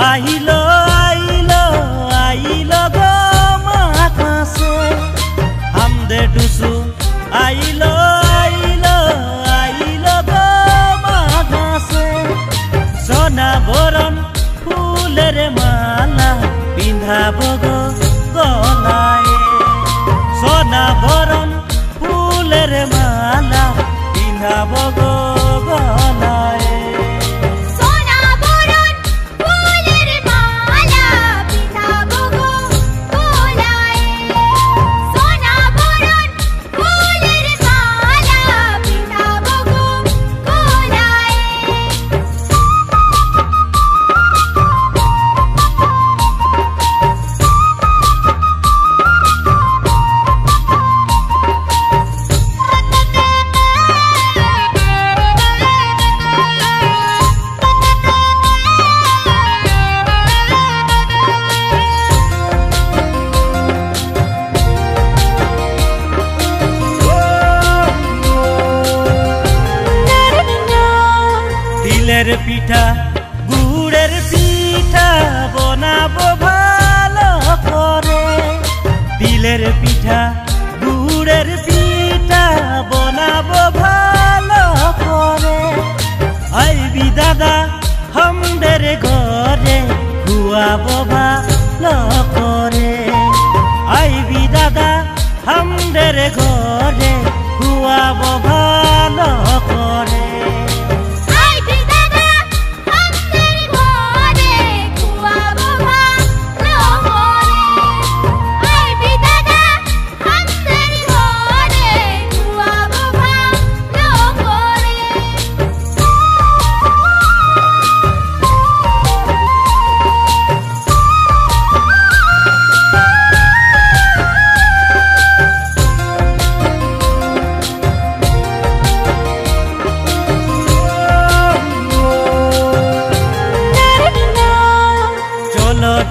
आइलो आइलो आइलो गो माखासे हमदे टुसु आइलो आइलो आइलो गो माखासे सोना बरन फुलेर माला पिंधाबो गो गलाए सोना बरन फुलेर माला पिंधाबो गो गलाए तिलेर पिठा गुड़ेर पिठा बनाबो भालो करे तिलेर पिठा गुड़ेर पिठा बनाबो भालो करे आइबी दादा हमदेर घरे खुआबो भालो करे आइबी दादा हमदेर घरे खुआबो भालो करे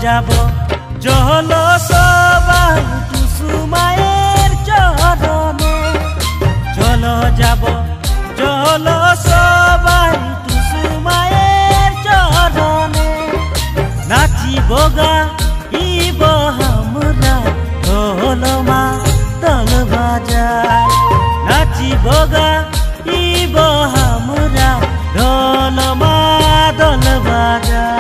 जाबो चलो सबाई टुसु मायेर चरणे चलो जाबो चलो सबाई टुसु मायेर चरणे नाचिबो गाइबो हमरा ढोल मादल बाजाय नाचिबो गाइबो हमरा ढोल मादल बाजाय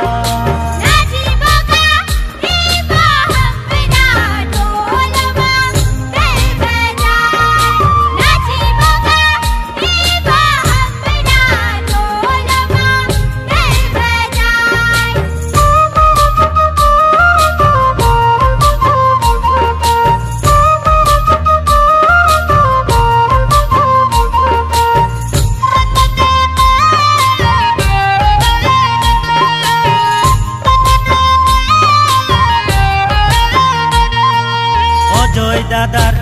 अजय दादार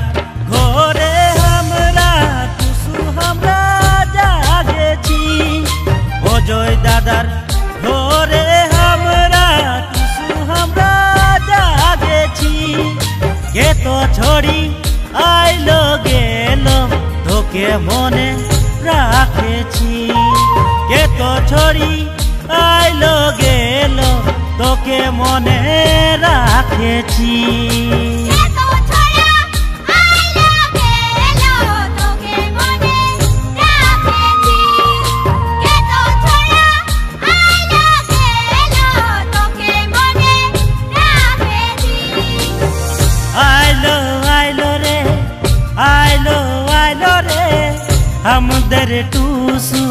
घरे हमरा टुसु हमरा जागेছি अजय दादार घरे हमरा टुसु हमरा जागेছি के तो छोड़ी आइलो गेलो তোকে মনে রাখেছি के तो छोड़ी आइलो गेलो তোকে মনে রাখেছি हमदर टुसु